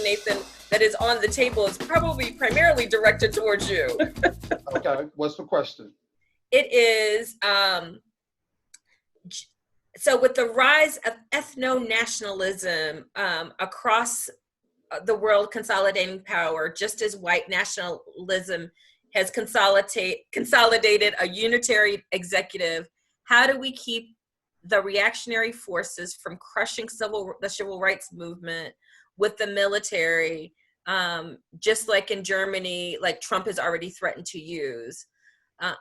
Nathan, that is on the table is probably primarily directed towards you. Okay, what's the question? It is, so with the rise of ethno-nationalism across the world consolidating power, just as white nationalism has consolidated a unitary executive, how do we keep the reactionary forces from crushing the civil rights movement with the military, just like in Germany, like Trump has already threatened to use?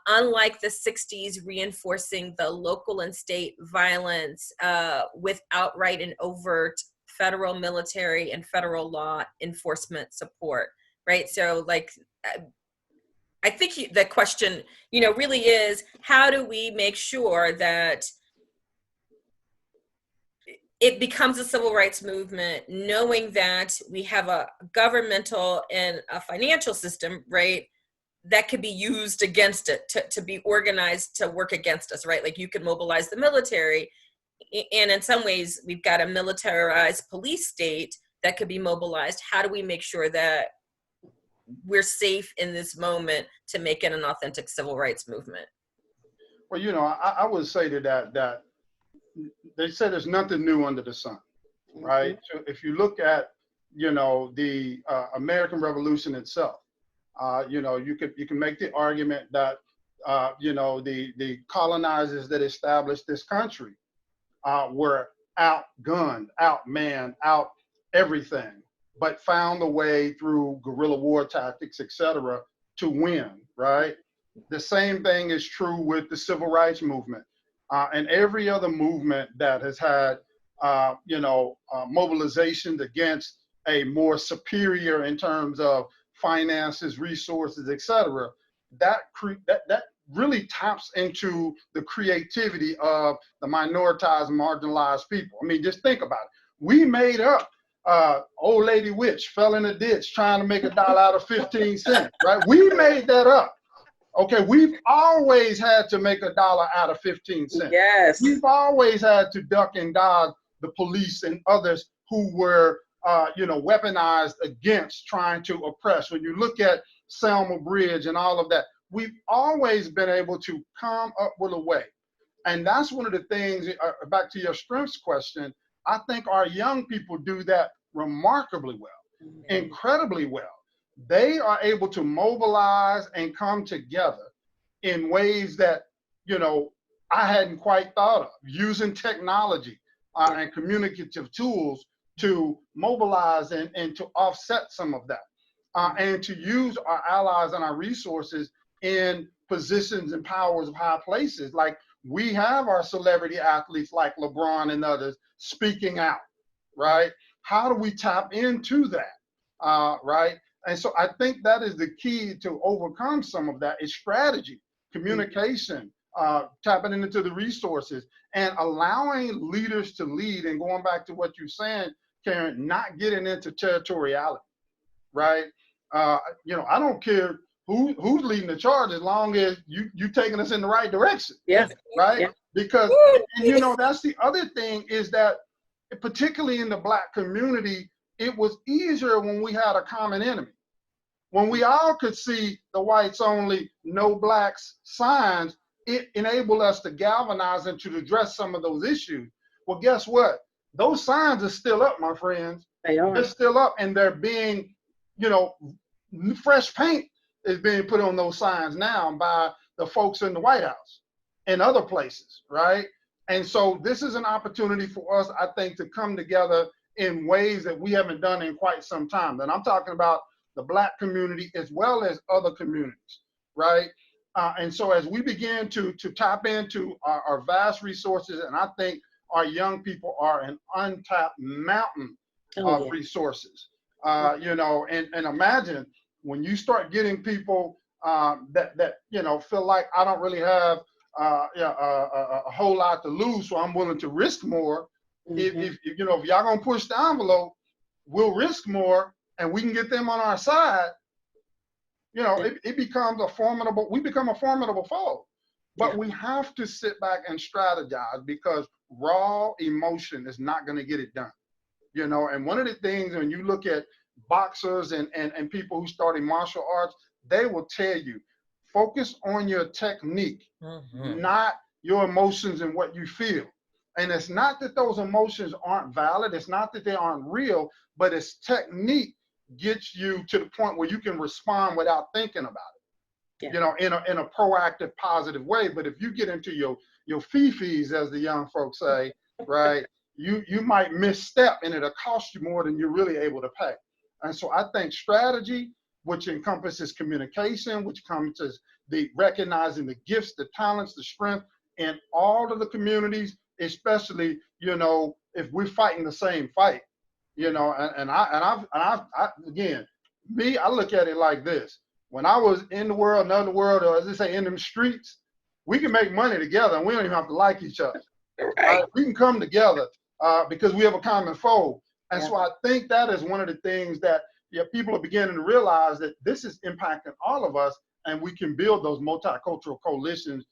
Unlike the 60s, reinforcing the local and state violence with outright and overt federal military and federal law enforcement support, right? So like, I think the question, really is, how do we make sure that it becomes a civil rights movement, knowing that we have a governmental and a financial system, right, that could be used against it, to be organized to work against us, right? Like you can mobilize the military, and in some ways we've got a militarized police state that could be mobilized. How do we make sure that we're safe in this moment to make it an authentic civil rights movement? Well, I would say to that they say there's nothing new under the sun, right? So if you look at, the American Revolution itself, you can make the argument that, the colonizers that established this country were outgunned, outmanned, out everything, but found a way through guerrilla war tactics, etc., to win, right? The same thing is true with the civil rights movement and every other movement that has had, mobilizations against a more superior in terms of finances, resources, etc. That really taps into the creativity of the minoritized, marginalized people. I mean, just think about it. We made up Old Lady Witch fell in a ditch trying to make $1 out of 15 cents, right? We made that up. Okay, we've always had to make $1 out of 15 cents. Yes. We've always had to duck and dodge the police and others who were, weaponized against trying to oppress. When you look at Selma Bridge and all of that, we've always been able to come up with a way. And that's one of the things, back to your strengths question, I think our young people do that remarkably well, incredibly well. They are able to mobilize and come together in ways that, I hadn't quite thought of, using technology and communicative tools to mobilize and to offset some of that, and to use our allies and our resources in positions and powers of high places. Like we have our celebrity athletes like LeBron and others speaking out, right? How do we tap into that, right? And so I think that is the key to overcome some of that is strategy, communication, tapping into the resources and allowing leaders to lead. And going back to what you're saying, Karen, not getting into territoriality, right? I don't care who's leading the charge as long as you taking us in the right direction. Yes. Right? Yeah. Because, and that's the other thing is that particularly in the Black community, it was easier when we had a common enemy. When we all could see the whites only, no blacks signs, it enabled us to galvanize and to address some of those issues. Well, guess what? Those signs are still up, my friends. They are. They're still up, and they're being, fresh paint is being put on those signs now by the folks in the White House and other places, right? And so this is an opportunity for us, I think, to come together in ways that we haven't done in quite some time. And I'm talking about the Black community as well as other communities, right? And so as we begin to tap into our vast resources, and I think our young people are an untapped mountain of resources, and imagine when you start getting people that feel like I don't really have a whole lot to lose, so I'm willing to risk more. Mm-hmm. If y'all gonna push the envelope, we'll risk more, and we can get them on our side. It becomes we become a formidable foe. But we have to sit back and strategize because raw emotion is not going to get it done. And one of the things when you look at boxers and people who started martial arts, they will tell you, focus on your technique, not your emotions and what you feel. And it's not that those emotions aren't valid. It's not that they aren't real, but it's technique gets you to the point where you can respond without thinking about it, in a proactive, positive way. But if you get into your fifis, as the young folks say, right, you might misstep and it'll cost you more than you're really able to pay. And so I think strategy, which encompasses communication, which encompasses the recognizing the gifts, the talents, the strength in all of the communities, especially, if we're fighting the same fight, and I've again, I look at it like this. When I was in the world, another world, or as they say, in them streets, we can make money together and we don't even have to like each other. Right. We can come together because we have a common foe. And so I think that is one of the things that people are beginning to realize, that this is impacting all of us, and we can build those multicultural coalitions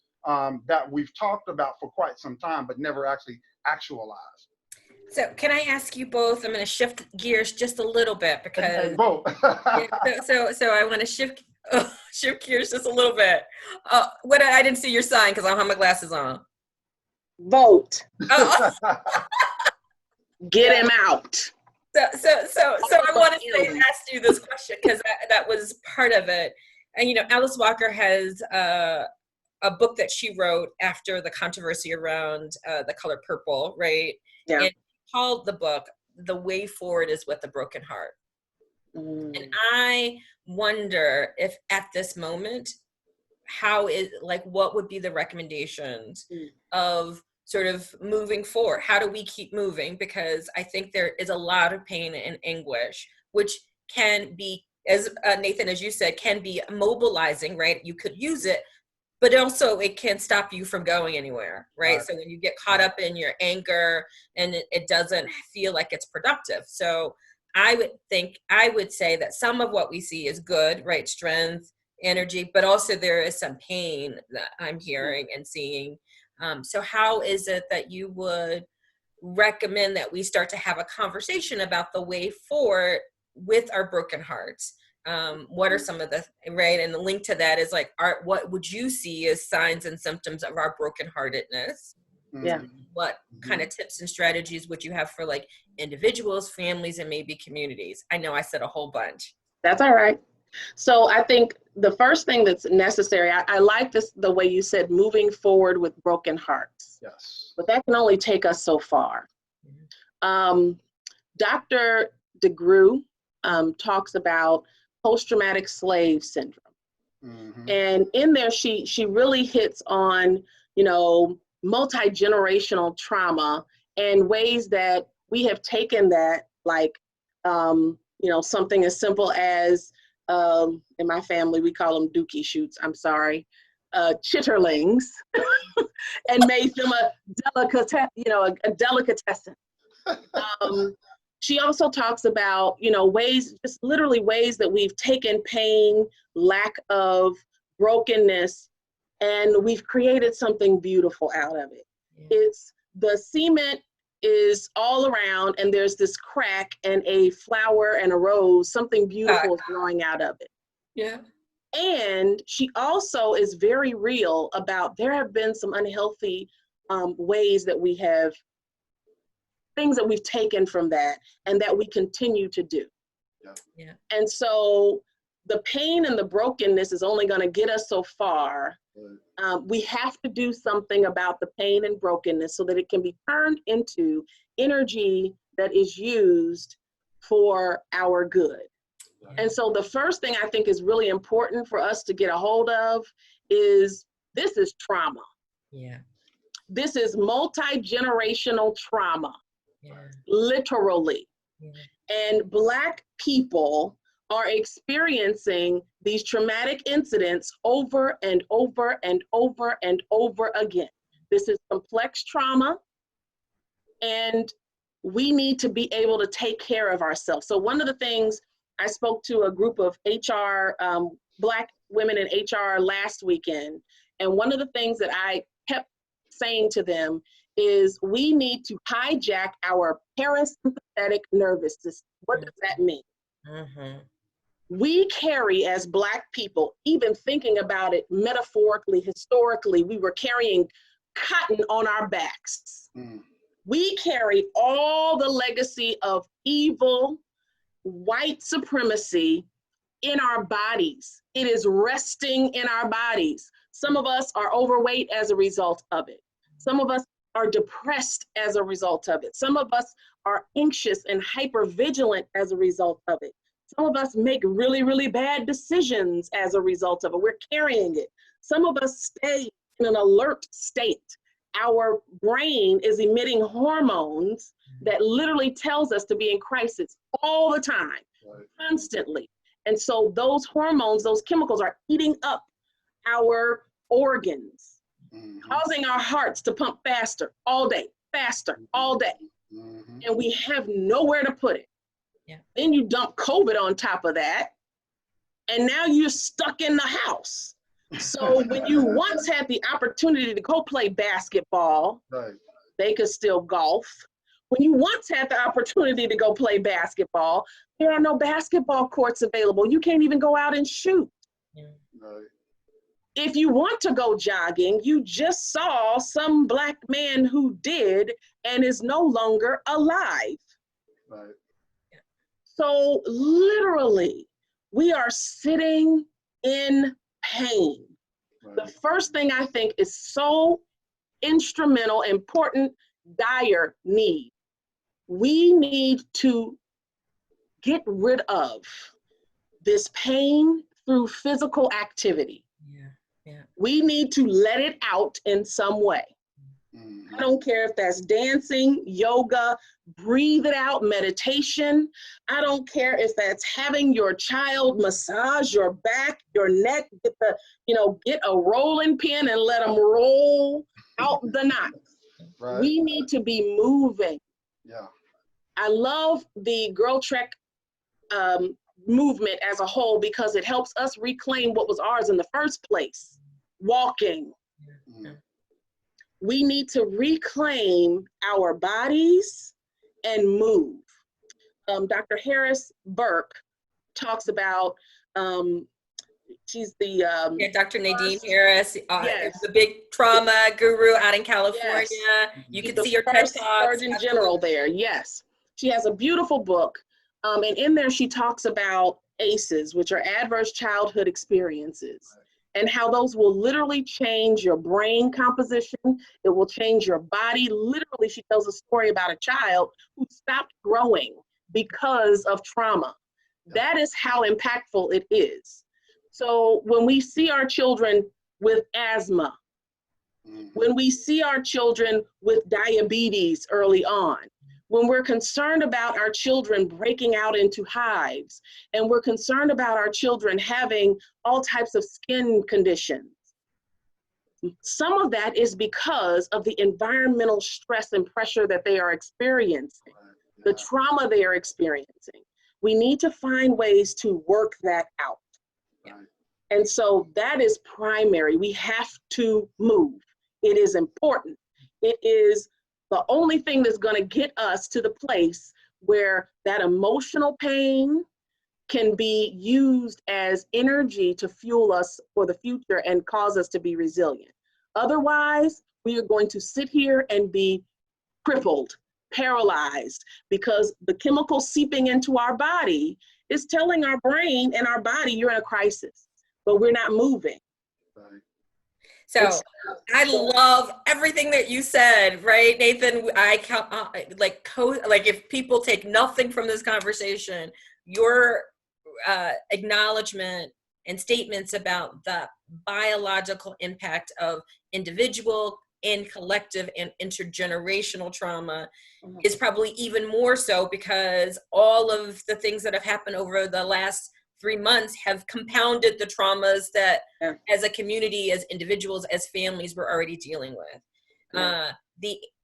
that we've talked about for quite some time, but never actually actualized. So can I ask you both? I'm going to shift gears just a little bit because both. so I want to shift gears just a little bit. What I didn't see your sign because I don't have my glasses on. Vote. Oh. Get him out. So I want to ask you this question because that was part of it. And Alice Walker has a book that she wrote after the controversy around the color purple, right? Yeah. And called the book "The Way Forward Is with a Broken Heart." And I wonder if at this moment, what would be the recommendations of sort of moving forward? How do we keep moving? Because I think there is a lot of pain and anguish, which can be, as Nathan, as you said, can be mobilizing, right? You could use it, but also it can stop you from going anywhere, right? So when you get caught up in your anger and it doesn't feel like it's productive. So I would say that some of what we see is good, right? Strength, energy, but also there is some pain that I'm hearing and seeing. So how is it that you would recommend that we start to have a conversation about the way forward with our broken hearts? What are some of the, right? And the link to that is what would you see as signs and symptoms of our brokenheartedness? Yeah. What kind of tips and strategies would you have for individuals, families, and maybe communities? I know I said a whole bunch. That's all right. So I think the first thing that's necessary, I like the way you said, moving forward with broken hearts. Yes. But that can only take us so far. Dr. DeGruy talks about post-traumatic slave syndrome. And in there, she really hits on, multi-generational trauma and ways that we have taken that, something as simple as, in my family, we call them dookie shoots, I'm sorry, chitterlings, and made them a delicatessen. She also talks about, ways, just literally ways that we've taken pain, lack of brokenness, and we've created something beautiful out of it. It's the cement is all around and there's this crack and a flower and a rose, something beautiful is growing out of it. Yeah. And she also is very real about there have been some unhealthy ways that we have, things that we've taken from that and that we continue to do. Yeah. And so the pain and the brokenness is only going to get us so far. We have to do something about the pain and brokenness so that it can be turned into energy that is used for our good. And so the first thing I think is really important for us to get a hold of is this is trauma. Yeah. This is multi-generational trauma, literally. Yeah. And Black people are experiencing these traumatic incidents over and over and over and over again. This is complex trauma, and we need to be able to take care of ourselves. So one of the things, I spoke to a group of HR, Black women in HR last weekend, and one of the things that I kept saying to them is we need to hijack our parasympathetic nervous system. What does that mean? Mm-hmm. We carry, as Black people, even thinking about it metaphorically, historically, we were carrying cotton on our backs. Mm. We carry all the legacy of evil, white supremacy in our bodies. It is resting in our bodies. Some of us are overweight as a result of it. Some of us are depressed as a result of it. Some of us are anxious and hypervigilant as a result of it. Some of us make really, really bad decisions as a result of it. We're carrying it. Some of us stay in an alert state. Our brain is emitting hormones that literally tells us to be in crisis all the time, Right. constantly. And so those hormones, those chemicals are eating up our organs, Mm-hmm. causing our hearts to pump faster all day, faster all day. Mm-hmm. And we have nowhere to put it. Yeah. Then you dump COVID on top of that, and now you're stuck in the house. So when you once had the opportunity to go play basketball, Right. they could still golf. When you once had the opportunity to go play basketball, there are no basketball courts available. You can't even go out and shoot. Right. If you want to go jogging, you just saw some Black man who did and is no longer alive. Right. So literally, we are sitting in pain. Right. The first thing I think is so instrumental, important, dire need. We need to get rid of this pain through physical activity. Yeah. Yeah. We need to let it out in some way. Mm-hmm. I don't care if that's dancing, yoga, breathe it out, meditation. I don't care if that's having your child massage your back, your neck, get a rolling pin and let them roll out the knots. Right. We need to be moving. Yeah. I love the Girl Trek movement as a whole because it helps us reclaim what was ours in the first place. Walking. Mm-hmm. We need to reclaim our bodies and move. Dr. Harris Burke talks about, she's the Dr. Nadine Harris, yes. the big trauma guru out in California. Yes. You She's can see the her TED first Talks. Surgeon General there. Yes, she has a beautiful book, and in there she talks about ACEs, which are adverse childhood experiences, and how those will literally change your brain composition. It will change your body. Literally, she tells a story about a child who stopped growing because of trauma. That is how impactful it is. So when we see our children with asthma, when we see our children with diabetes early on, when we're concerned about our children breaking out into hives, and we're concerned about our children having all types of skin conditions, some of that is because of the environmental stress and pressure that they are experiencing, the trauma they are experiencing. We need to find ways to work that out. And so that is primary. We have to move. It is important. It is the only thing that's going to get us to the place where that emotional pain can be used as energy to fuel us for the future and cause us to be resilient. Otherwise, we are going to sit here and be crippled, paralyzed, because the chemical seeping into our body is telling our brain and our body, you're in a crisis, but we're not moving. Right. So I love everything that you said, right, Nathan? If people take nothing from this conversation, your acknowledgement and statements about the biological impact of individual and collective and intergenerational trauma is probably even more so because all of the things that have happened over the last 3 months have compounded the traumas that as a community, as individuals, as families we're already dealing with.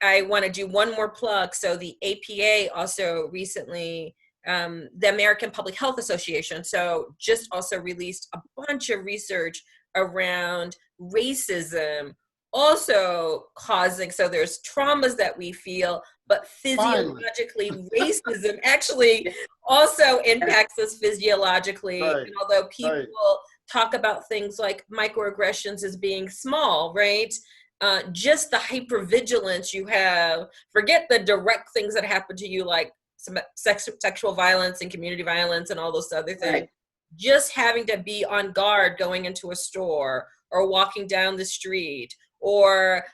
I want to do one more plug. So the APA also recently, the American Public Health Association, so just also released a bunch of research around racism also causing, so there's traumas that we feel, but physiologically racism actually also impacts us physiologically. Right. And although people Right. talk about things like microaggressions as being small, right? Just the hypervigilance you have, forget the direct things that happen to you, like some sexual violence and community violence and all those other things. Right. Just having to be on guard going into a store or walking down the street, or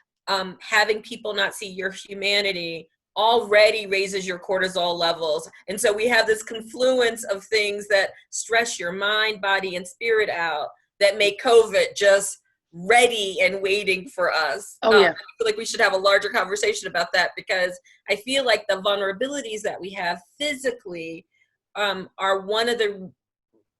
having people not see your humanity already raises your cortisol levels. And so we have this confluence of things that stress your mind, body, and spirit out that make COVID just ready and waiting for us. Oh, yeah. I feel like we should have a larger conversation about that, because I feel like the vulnerabilities that we have physically are one of the,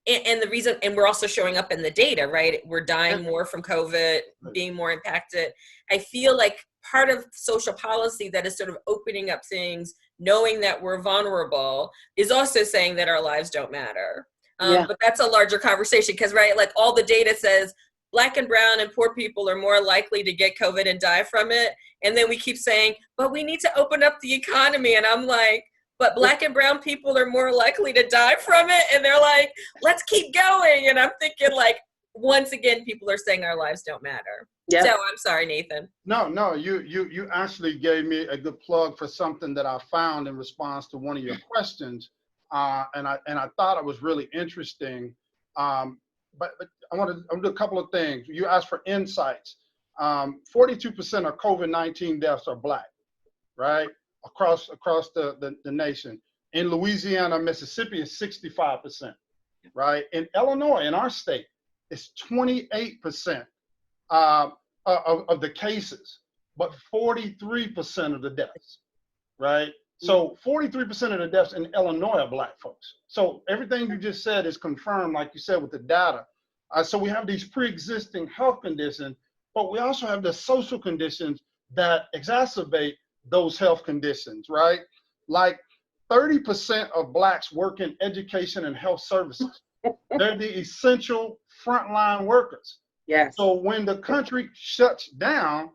and the reason, and we're also showing up in the data, right? We're dying more from COVID, being more impacted. I feel like part of social policy that is sort of opening up things, knowing that we're vulnerable, is also saying that our lives don't matter. But that's a larger conversation, because, right, like all the data says Black and brown and poor people are more likely to get COVID and die from it. And then we keep saying, but we need to open up the economy. And I'm like, but Black and brown people are more likely to die from it. And they're like, let's keep going. And I'm thinking, like, once again, people are saying our lives don't matter. Yeah. So I'm sorry, Nathan. No, you actually gave me a good plug for something that I found in response to one of your questions. And I thought it was really interesting. But I want to do a couple of things. You asked for insights. 42% of COVID-19 deaths are Black, right? Across the nation. In Louisiana, Mississippi, is 65%, right? In Illinois, in our state, it's 28% of the cases, but 43% of the deaths, right? So 43% of the deaths in Illinois are Black folks. So everything you just said is confirmed, like you said, with the data. So we have these pre-existing health conditions, but we also have the social conditions that exacerbate those health conditions, right? Like 30% of Blacks work in education and health services. They're the essential frontline workers. Yes. So when the country shuts down,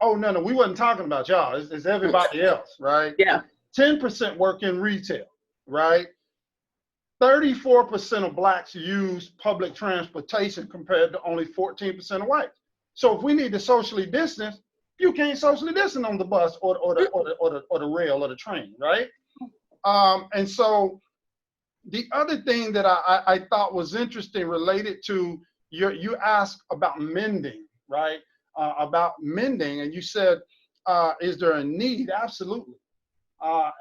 oh, no, we wasn't talking about y'all. It's everybody else, right? Yeah. 10% work in retail, right? 34% of Blacks use public transportation compared to only 14% of whites. So if we need to socially distance, you can't socially distance on the bus or the rail or the train, right? And so the other thing that I thought was interesting related to you asked about mending, right? About mending, and you said, is there a need? Absolutely.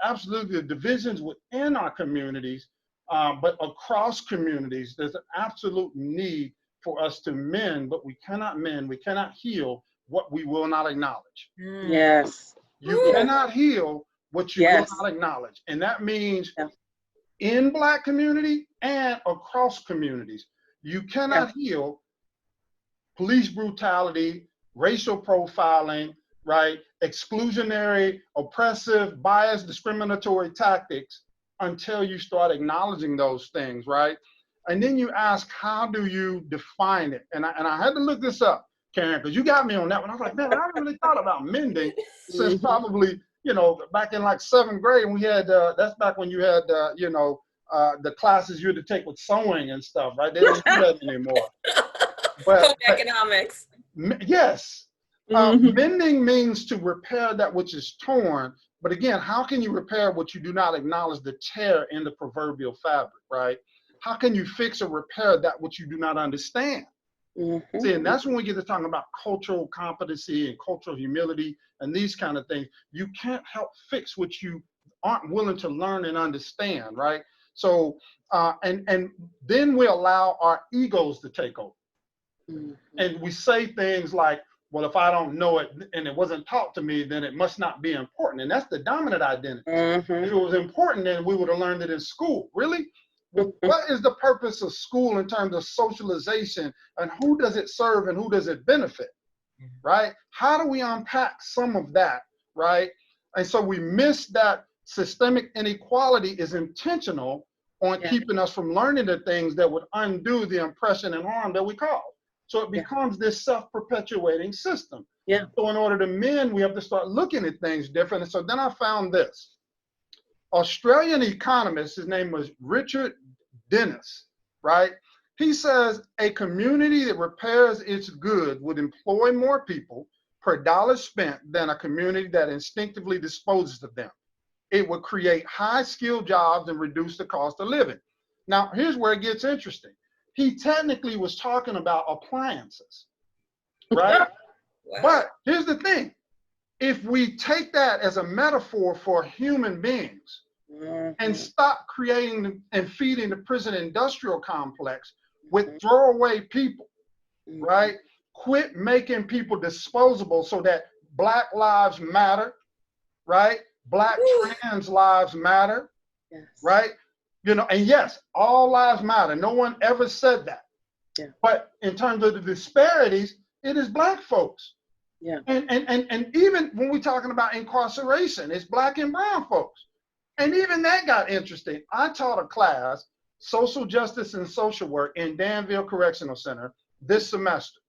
Absolutely, the divisions within our communities, but across communities, there's an absolute need for us to mend, but we cannot mend, we cannot heal what we will not acknowledge. Yes. You cannot heal what you will not acknowledge. And that means in Black community and across communities. You cannot heal police brutality, racial profiling, right? Exclusionary, oppressive, biased, discriminatory tactics until you start acknowledging those things, right? And then you ask, how do you define it? And I had to look this up, Karen, because you got me on that one. I was like, man, I haven't really thought about mending since probably, back in like 7th grade, and we had, that's back when you had, the classes you had to take with sewing and stuff, right? They don't do that anymore. But economics. Yes. Mending means to repair that which is torn. But again, how can you repair what you do not acknowledge the tear in the proverbial fabric, right? How can you fix or repair that which you do not understand? See, and that's when we get to talking about cultural competency and cultural humility and these kind of things. You can't help fix what you aren't willing to learn and understand, right? So, and then we allow our egos to take over. And we say things like, well, if I don't know it and it wasn't taught to me, then it must not be important. And that's the dominant identity. If it was important, then we would have learned it in school. Really? What is the purpose of school in terms of socialization, and who does it serve and who does it benefit, right? How do we unpack some of that, right? And so we miss that systemic inequality is intentional on keeping us from learning the things that would undo the oppression and harm that we cause. So it becomes this self-perpetuating system. So in order to mend, we have to start looking at things different. And so then I found this. Australian economist, his name was Richard Dennis, right? He says a community that repairs its good would employ more people per dollar spent than a community that instinctively disposes of them. It would create high-skilled jobs and reduce the cost of living. Now, here's where it gets interesting. He technically was talking about appliances, right? Wow. But here's the thing. If we take that as a metaphor for human beings and stop creating and feeding the prison industrial complex with throwaway people, right? Quit making people disposable so that Black lives matter, right? Black trans lives matter, right? You know, and yes, all lives matter. No one ever said that. Yeah. But in terms of the disparities, it is Black folks. Yeah. And even when we're talking about incarceration, it's Black and brown folks. And even that got interesting. I taught a class, Social Justice and Social Work, in Danville Correctional Center this semester.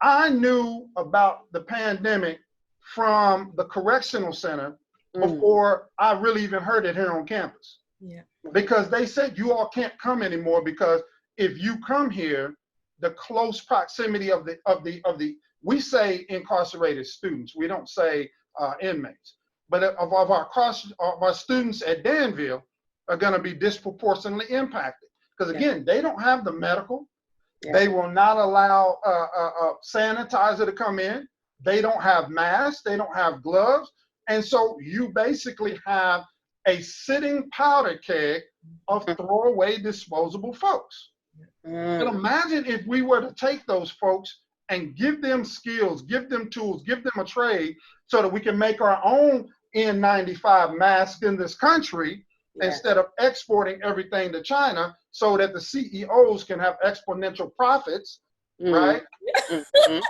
I knew about the pandemic from the correctional center before I really even heard it here on campus. Yeah. Because they said you all can't come anymore because if you come here, the close proximity of the we say incarcerated students, we don't say inmates, but of our students at Danville are going to be disproportionately impacted because again, they don't have the medical. They will not allow sanitizer to come in. They don't have masks. They don't have gloves. And so you basically have a sitting powder keg of throwaway disposable folks. And imagine if we were to take those folks and give them skills, give them tools, give them a trade so that we can make our own N95 masks in this country instead of exporting everything to China so that the CEOs can have exponential profits, right? And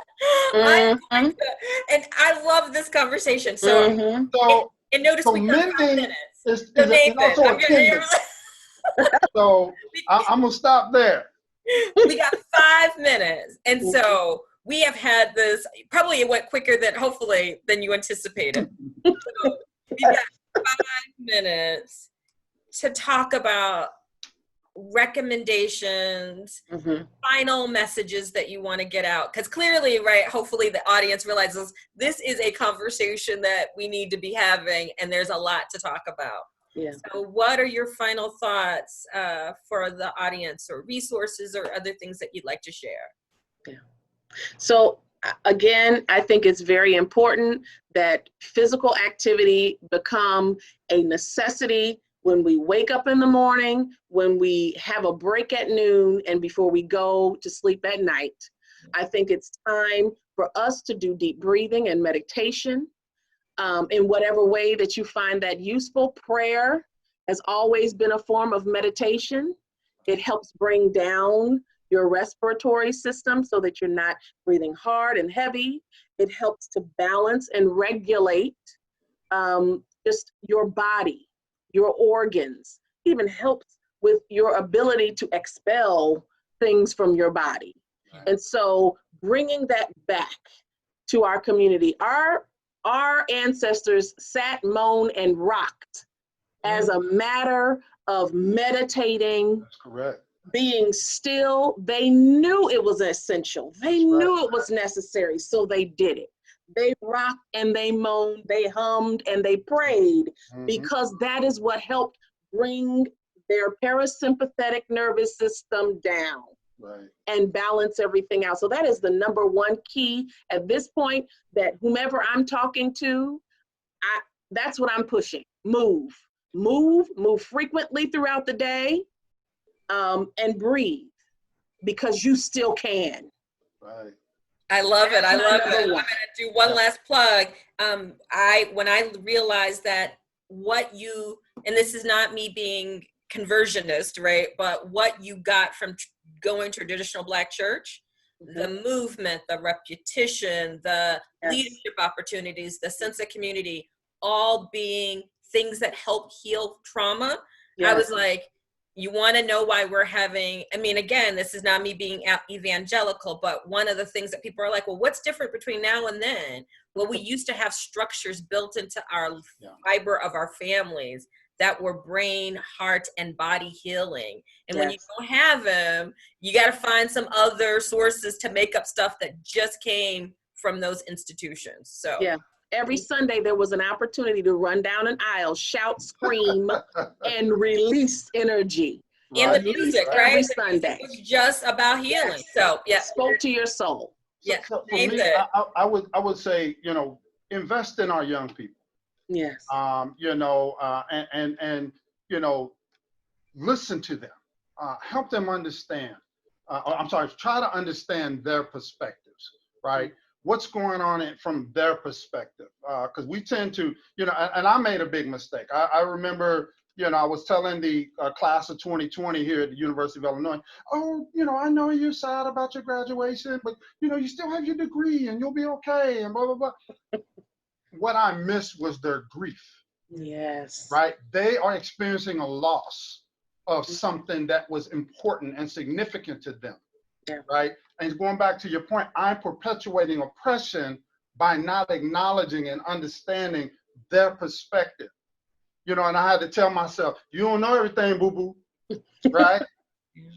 I love this conversation. So, and notice we got 5 minutes. Is also attendance. So I'm going to stop there. We got 5 minutes. And so we have had this, probably it went quicker than you anticipated. So we got 5 minutes to talk about recommendations, final messages that you want to get out. Because clearly, right, hopefully the audience realizes this is a conversation that we need to be having and there's a lot to talk about. Yeah. So what are your final thoughts for the audience or resources or other things that you'd like to share? Yeah. So again, I think it's very important that physical activity become a necessity when we wake up in the morning, when we have a break at noon, and before we go to sleep at night. I think it's time for us to do deep breathing and meditation in whatever way that you find that useful. Prayer has always been a form of meditation. It helps bring down your respiratory system so that you're not breathing hard and heavy. It helps to balance and regulate just your body, your organs, even helps with your ability to expel things from your body. Right. And so bringing that back to our community, our ancestors sat, moaned, and rocked as a matter of meditating. That's correct. Being still. They knew it was essential. They knew it was necessary, so they did it. They rocked and they moaned, they hummed and they prayed because that is what helped bring their parasympathetic nervous system down and balance everything out. So that is the number one key at this point, that whomever I'm talking to, that's what I'm pushing. Move frequently throughout the day and breathe because you still can. Right. I love it. I love it. I'm going to do one last plug. When I realized that and this is not me being conversionist, right? But what you got from going to a traditional Black church, the movement, the repetition, the leadership opportunities, the sense of community, all being things that help heal trauma. I was like, You want to know why we're having, I mean, again, this is not me being evangelical, but one of the things that people are like, well, what's different between now and then? Well, we used to have structures built into our fiber of our families that were brain, heart, and body healing. And when you don't have them, you got to find some other sources to make up stuff that just came from those institutions. So every Sunday there was an opportunity to run down an aisle, shout, scream, and release energy. In the music, right? Every Sunday. It's just about healing. So spoke to your soul. So for me, I would say, you know, invest in our young people. Yes. You know, and you know, listen to them. Help them understand. Try to understand their perspectives, right? What's going on from their perspective? Because we tend to, you know, and I made a big mistake. I remember, you know, I was telling the class of 2020 here at the University of Illinois, oh, you know, I know you're sad about your graduation, but, you know, you still have your degree and you'll be okay and blah, blah, blah. What I missed was their grief. Yes. Right? They are experiencing a loss of something that was important and significant to them. Yeah. Right? And going back to your point, I'm perpetuating oppression by not acknowledging and understanding their perspective. You know, and I had to tell myself, you don't know everything, boo-boo, right?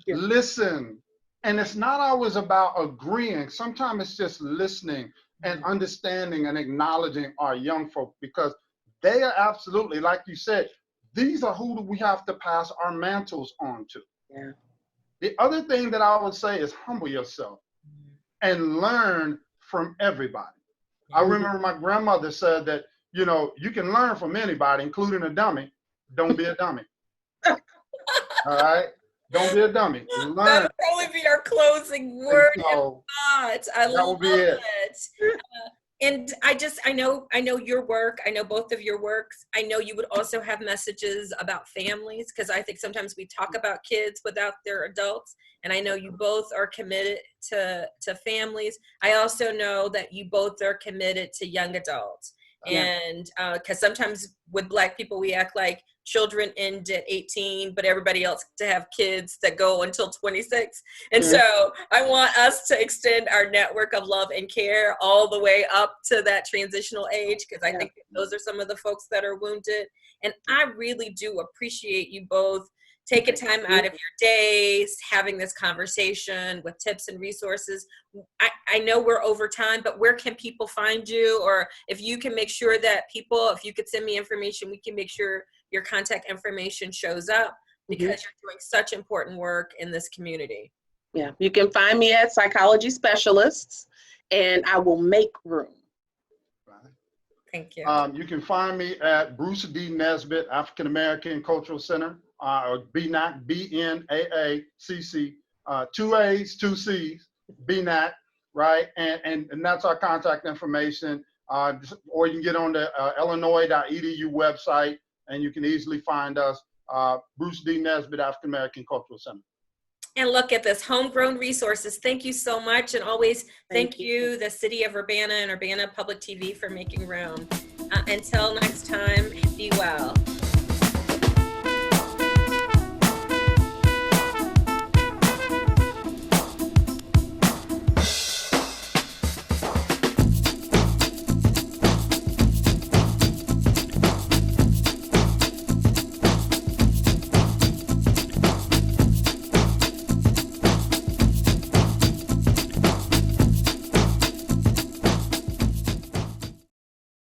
Listen. And it's not always about agreeing. Sometimes it's just listening and understanding and acknowledging our young folk, because they are absolutely, like you said, these are who we have to pass our mantles on to. Yeah. The other thing that I would say is humble yourself and learn from everybody. I remember my grandmother said that, you know, you can learn from anybody, including a dummy. Don't be a dummy. All right? Don't be a dummy. Learn. That'll probably be our closing word. So, I love it. And I know your work. I know both of your works. I know you would also have messages about families, because I think sometimes we talk about kids without their adults. And I know you both are committed to families. I also know that you both are committed to young adults. And because sometimes with Black people, we act like children end at 18, but everybody else to have kids that go until 26. And so I want us to extend our network of love and care all the way up to that transitional age, because I think those are some of the folks that are wounded. And I really do appreciate you both taking time out of your days, having this conversation with tips and resources. I know we're over time, but where can people find you? Or if you can make sure that people, if you could send me information, we can make sure your contact information shows up, because you're doing such important work in this community. Yeah, you can find me at Psychology Specialists, and I will make room. Thank you. You can find me at Bruce D. Nesbitt African American Cultural Center, or BNAC, BNAACC, 2 A's, 2 C's, BNAC, right? And that's our contact information. Or you can get on the illinois.edu website, and you can easily find us, Bruce D. Nesbitt African American Cultural Center. And look at this, homegrown resources. Thank you so much. And always thank you, the City of Urbana and Urbana Public TV, for making room. Until next time, be well.